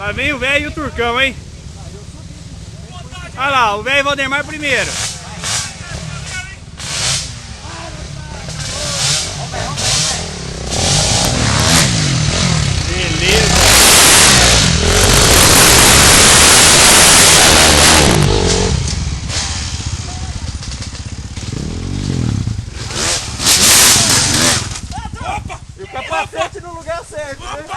Lá vem o velho e o Turcão, hein? Olha lá, o velho Valdemar primeiro. Beleza. E o capacete no lugar certo, né?